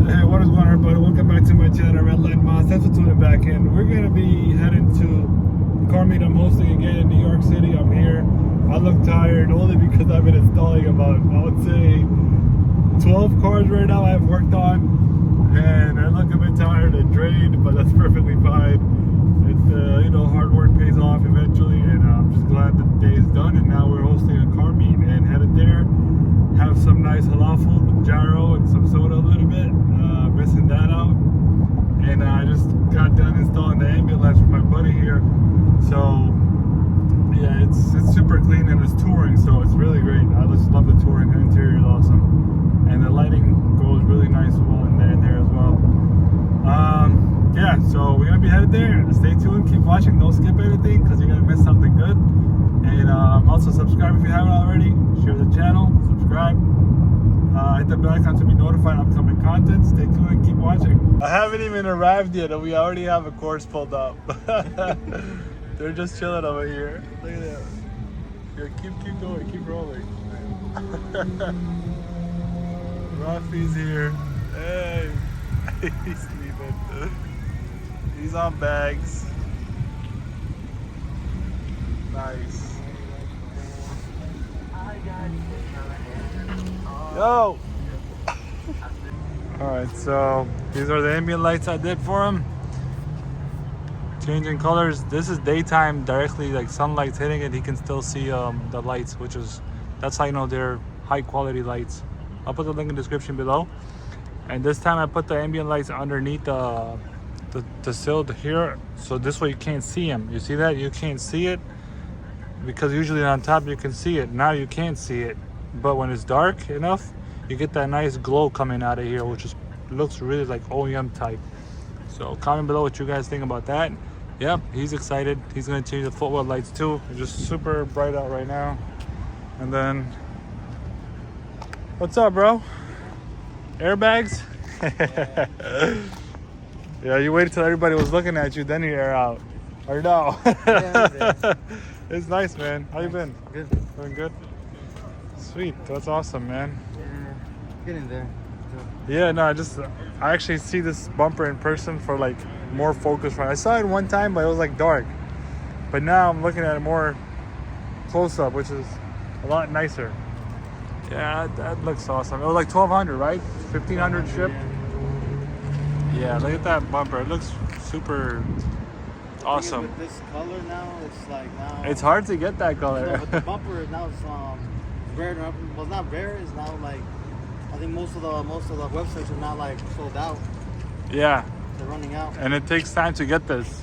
Hey, what is going on, everybody? Welcome back to my channel, RedLineMods. Thanks for tuning back in. We're going to be heading to the car meet I'm hosting again in New York City. I'm here. I look tired only because I've been installing about, I would say, 12 cars right now I've worked on. And I look a bit tired and drained, but that's perfectly fine. It's, you know, hard work pays off eventually. And I'm just glad the day is done. And now we're hosting a car meet and headed there. Have some nice halal food, gyro, and some soda a little bit. Missing that out. And I just got done installing the ambient lights for my buddy here. So yeah, it's super clean and it's touring, so it's really great. I just love the touring. The interior is awesome, and the lighting goes really nice well in there as well. Yeah, so we're gonna be headed there. Stay tuned, keep watching, don't skip anything because you're gonna miss something good. And also subscribe if you haven't already. Share the channel, subscribe. Hit the bell icon to be notified of upcoming content. Stay tuned and keep watching. I haven't even arrived yet and we already have a course pulled up. They're just chilling over here. Look at that. Here, keep going, keep rolling. Rafi's here. Hey, he's sleeping. He's on bags. Nice. Yo! Alright, so these are the ambient lights I did for him. Changing colors. This is daytime, directly like sunlight's hitting it. He can still see the lights, that's how you know they're high quality lights. I'll put the link in the description below. And this time I put the ambient lights underneath the sill here, so this way you can't see them. You see that? You can't see it because usually on top you can see it. Now you can't see it. But when it's dark enough, you get that nice glow coming out of here, which looks really like OEM type. So comment below what you guys think about that. Yep, he's excited. He's gonna change the footwell lights too. They're just super bright out right now. And then, what's up, bro? Airbags? Yeah, you waited till everybody was looking at you, then you air out. Or no? Yeah, it's nice, man. How you been? Good. Doing good? Sweet, that's awesome, man. Yeah, getting there. Yeah, no, I actually see this bumper in person for like more focus. I saw it one time, but it was like dark. But now I'm looking at it more close up, which is a lot nicer. Yeah, that looks awesome. It was like 1,200, right? 1,500 shipped. Yeah, look at that bumper. It looks super awesome. With this color now, it's like now. It's hard to get that color. No, but the bumper now is rare. Well, not rare. It's now like, I think most of the websites are now like sold out. Yeah. They're running out. And it takes time to get this.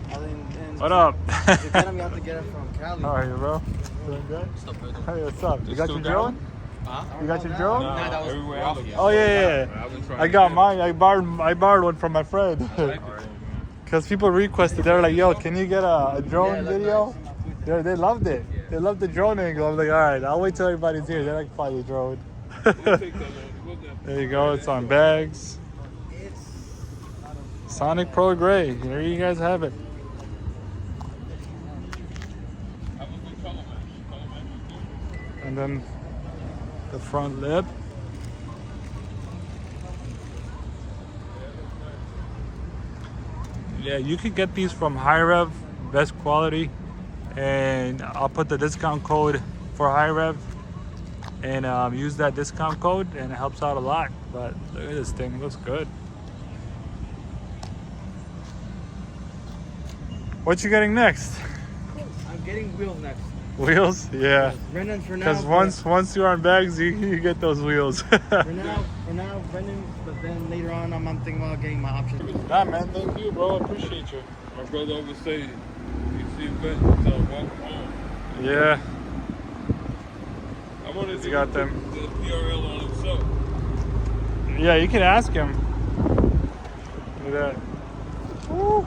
I think. What up? To get them, you have to get it from Cali. How are you, bro? Doing good? What's up, brother? Hey, what's up? You got your drone? Huh? You got your drone? No, that was everywhere else. Oh yeah. I got mine. I borrowed one from my friend. Because people requested, they were like, "Yo, can you get a drone video?" Nice. They loved it. They loved the drone angle. I'm like, all right, I'll wait till everybody's here. Then I can fly the drone. There you go. It's on bags. Sonic Pro Gray. There you guys have it. And then the front lip. Yeah, you could get these from High Rev, best quality. And I'll put the discount code for High Rev and use that discount code, and it helps out a lot. But look at this thing, it looks good. What you getting next? I'm getting wheels next. Wheels? Yeah. Brendan for now. Because once you're on bags, you get those wheels. for now, Brendan. But then later on, I'm thinking about getting my options. Nah, man, thank you, bro. I appreciate you. My brother always say, you see events, so welcome home. Yeah. I wanted to got put them. the PRL on himself. Yeah, you can ask him. Look at that. Woo.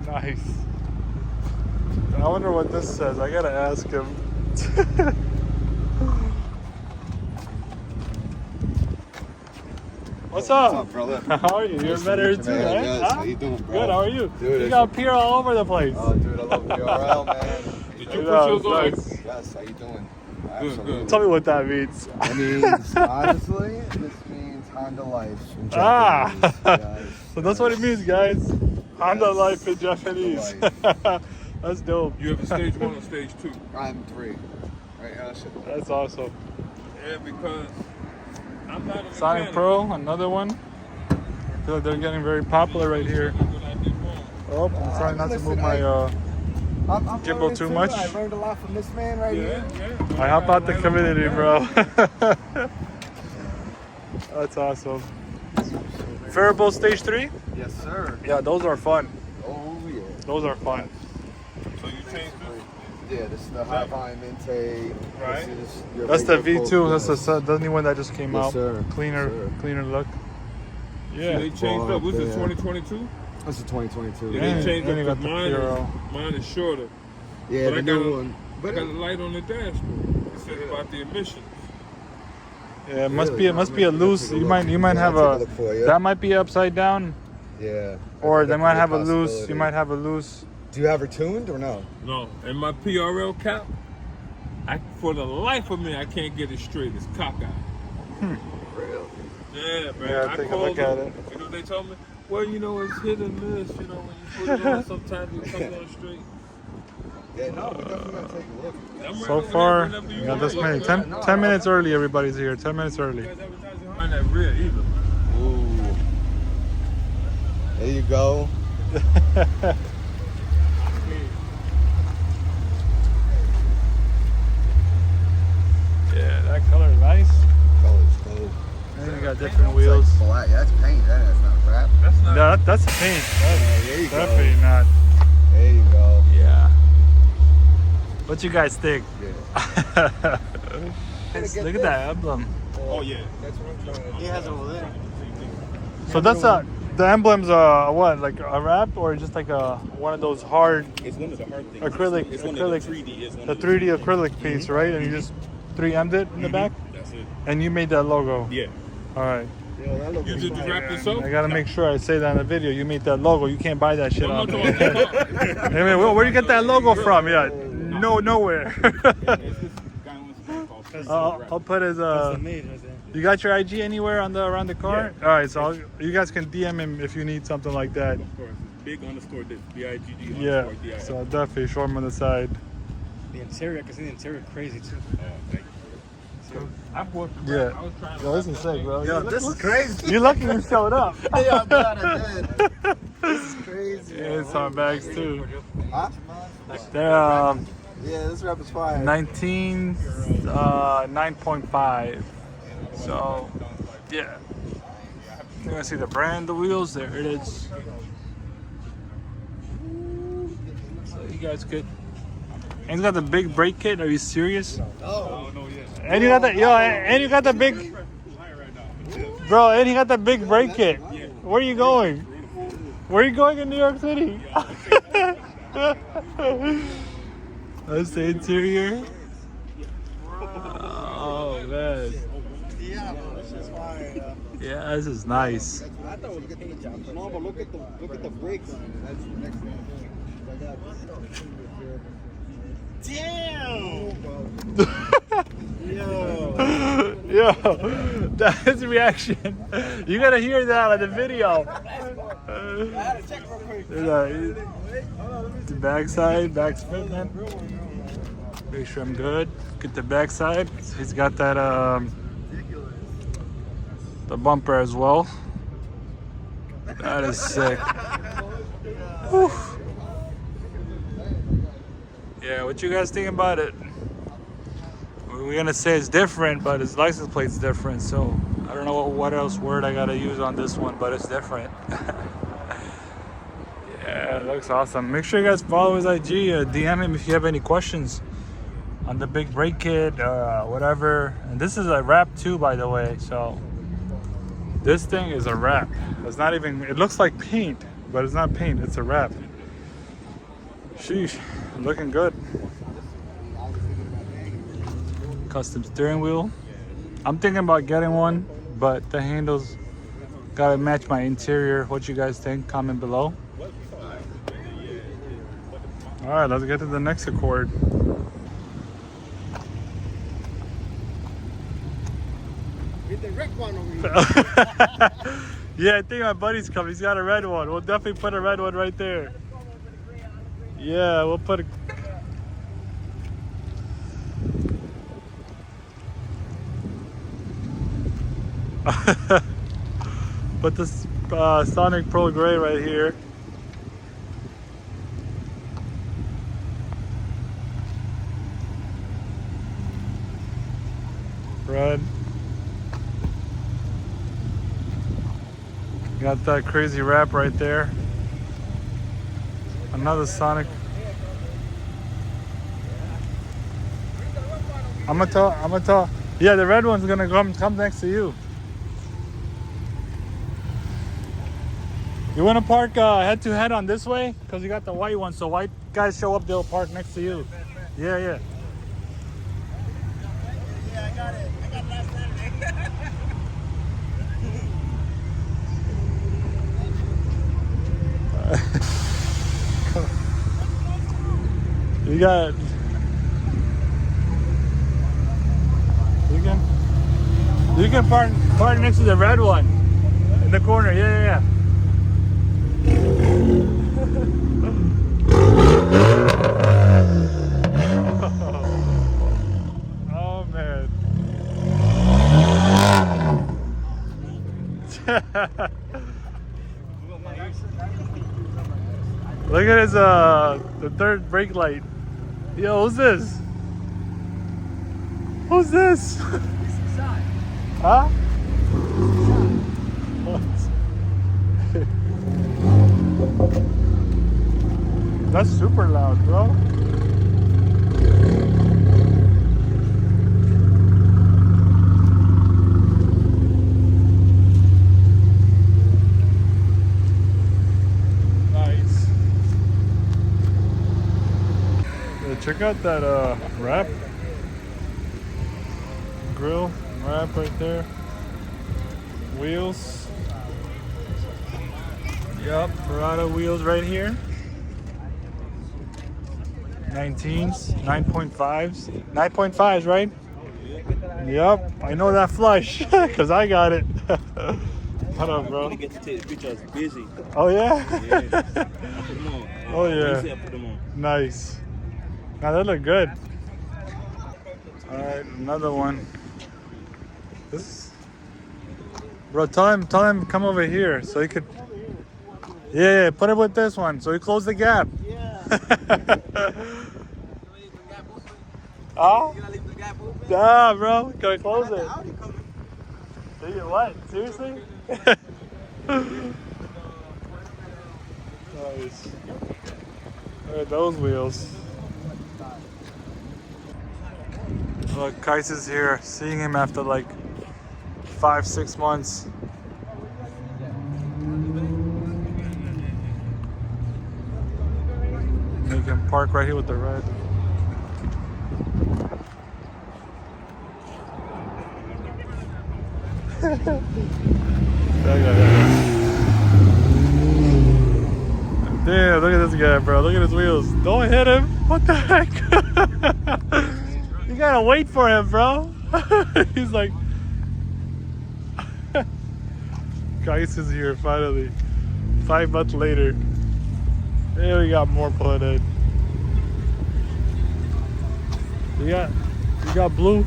Nice. I wonder what this says. I gotta ask him. What's up? What's up, brother? How are you? You're better too, man. right? Yes. Huh? How you doing, bro? Good, how are you? Dude, You got PR all over the place. Oh, dude, I love PRL, man. Did you put yours on? Nice. Yes, how you doing? Absolutely. Tell me what that means. It means, honestly, this means Honda Life in Ah. Japanese. Yes. So that's what it means, guys. Honda Life in Japanese. Honda That's dope. You have a stage 1 or stage 2? I'm 3. Right, That's awesome. Yeah, because I'm not a Sonic mechanic. Pro, another one. I feel like they're getting very popular right here. Oh, I'm trying not to move my I'm gimbal learning too too. much. I learned a lot from this man right here. I help out the community, bro. That's awesome. Variable stage 3? Yes, sir. Yeah, those are fun. Oh, yeah. Those are fun. So you changed this? Yeah, this is the high volume intake. Right. This is your That's the regular V2. Focus. That's the new one that just came Yes, out. sir. Cleaner, Yes, sir. cleaner look. They Yeah. changed up. Was it Yeah. 2022? This is 2022. Yeah, Yeah. they changed Then you up got the the mine. Puro. Mine is shorter. Yeah, But the I new got one. I But got a light on the dashboard. It says about the emissions. Yeah, it must Really? be a loose. Take a You look. might Yeah, have I'll a. take a look for you. That might be upside down, yeah. or That they could might be have a loose. You possibility. might have a loose. Do you have her tuned or no? No, and my PRL cap, for the life of me, I can't get it straight. It's cockeyed. Really? Yeah, man. Yeah, I take a called look at them. it. You know what they told me? Well, you know, it's hit and miss. You know, when you put it on, sometimes it comes on straight. Yeah, no, we're definitely gonna take a look. I'm So ready far, whenever we you got this want. many. 10 minutes early. Everybody's here. 10 minutes early. Find that rear either. Ooh. There you go. Yeah, that color is nice. Color's dope. And then you got different wheels. It's like black. Yeah, that's paint. That's not crap. That's not. No, that's the paint. That's there you go. definitely not. There you go. Yeah. What you guys think? Yeah. Look at that emblem. Oh yeah. That's what I'm trying to He has it over there. So that's the emblem's what, like a wrap or just like a one of those hard It's one of the hard things. acrylic It's one acrylic of the 3D. Is one the of 3D acrylic piece, right? And you just 3M'd it in the back, That's it. and you made that logo. Yeah. All right. Yo, that looks You did the wrap yourself? I gotta make sure I say that in the video. You made that logo. You can't buy that shit I'm on not there. talking about. Hey, man, where you get that logo from? Yeah, nowhere. It's this guy on Instagram called Free I'll put his You got your IG anywhere on around the car? Yeah. All right, so you guys can DM him if you need something like that. Of course. Big underscore BIGG Yeah, underscore DI. so I'll definitely show him on the side. The interior, I can see the interior crazy too. Thank you. I bought the Yeah. wrap. I was trying to. Yo, this is sick, bro. Yo, this is crazy. You're lucky you showed up. Yeah, I'm glad I did. This is crazy. Yeah, it's on bags too. Huh? They're Yeah, this rap is fire. 9.5. So, yeah. You're gonna see the brand, the wheels. There it is. So you guys could. And you got the big brake kit. Are you serious? Oh. And you got the and you got the big, bro. And you got the big brake kit. Where are you going? Where are you going in New York City? That's the interior. Oh man. Yeah, bro, this is fire. Yeah, this is nice. I thought it was a paint job. No, but look at the brakes. That's the next one. Damn! Yo. Yo, that's his reaction. You gotta hear that on the video. The backside, back's fit, man. Make sure I'm good. Get the backside. He's got that the bumper as well. That is sick. Whew. Yeah, what you guys think about it? We're gonna say it's different, but his license plate's different, so I don't know what else word I gotta use on this one, but it's different. Yeah, it looks awesome. Make sure you guys follow his IG, DM him if you have any questions on the big brake kit, whatever. And this is a wrap too, by the way, so this thing is a wrap. It's not even, it looks like paint, but it's not paint, it's a wrap. Sheesh, looking good. Custom steering wheel. I'm thinking about getting one, but the handles gotta match my interior. What you guys think? Comment below. All right, let's get to the next Accord. one over here. Yeah, I think my buddy's coming. He's got a red one. We'll definitely put a red one right there. Yeah, we'll put a... Put this Sonic Pro Gray right here. Red. Got that crazy wrap right there. Another Sonic. I'm gonna tell. Yeah, the red one's gonna come next to you. You wanna park head to head on this way? Cause you got the white one, so white guys show up, they'll park next to you. Yeah, yeah. Yeah, I got it. I got last Saturday. You got. You can park next to the red one in the corner. Yeah, yeah, yeah. Oh man. Look at his the third brake light. Yo, who's this? Who's this? Huh? What? That's super loud, bro. Nice. Yeah, check out that wrap. Grill wrap right there. Wheels. Yup, Parada wheels right here. 19s, 9.5s. 9.5s, right? Yup, I know that flush because I got it. What up, bro? I get to take the pictures. Busy. Oh, yeah? Yeah. I put them on. Oh, yeah. Easy, I put them on. Nice. Now that look good. Alright, another one. This, bro, tell him come over here so he could. Yeah, put it with this one so he close the gap. Yeah. Oh? You gotta leave the gap open? Nah, bro, gotta close it. Audi coming. What? Seriously? Nice. Look at those wheels. Look, Kais is here. Seeing him after like 5-6 months. Make him park right here with the red. Damn, look at this guy, bro. Look at his wheels. Don't hit him. What the heck? You gotta wait for him, bro. He's like... Kais is here, finally. 5 months later. There we got more put in. You got blue.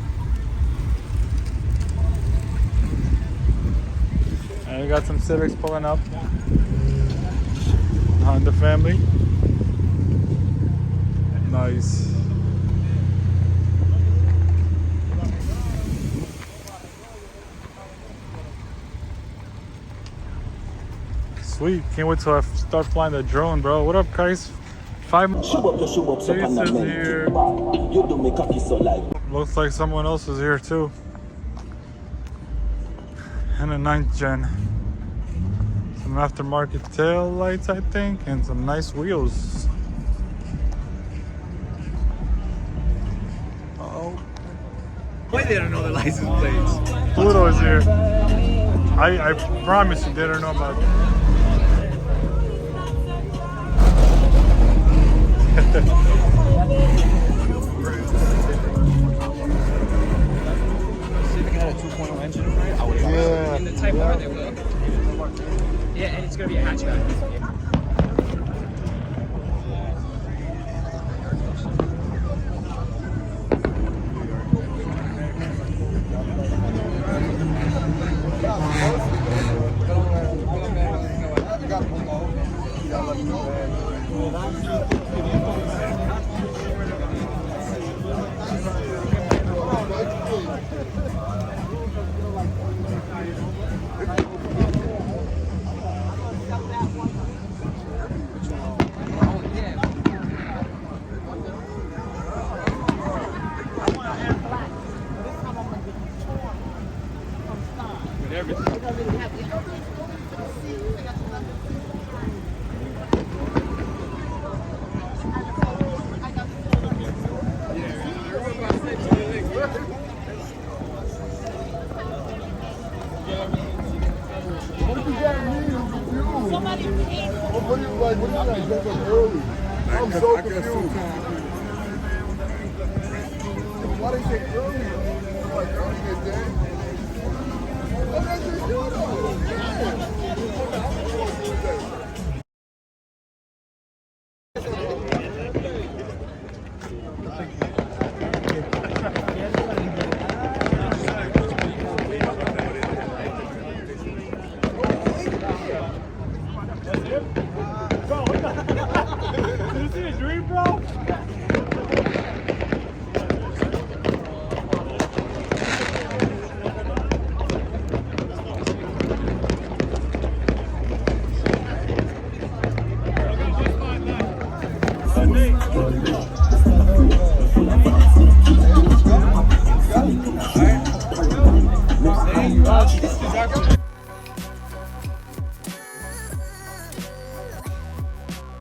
And we got some Civics pulling up. Honda family. Nice. Sweet. Can't wait till I start flying the drone, bro. What up, guys? 5 months. Jason is here. Looks like someone else is here too. And a 9th gen. Some aftermarket tail lights, I think, and some nice wheels. Oh. Why they don't know the license plates? Pluto is here. I promise you they don't know about it. See if we had a 2.0 engine, right? I would Yeah. like, what did I get up early? I'm so confused. Why they say early? Like early in the day? Oh, that's just good though. Yeah. Bro, what the? Did you see a dream, bro?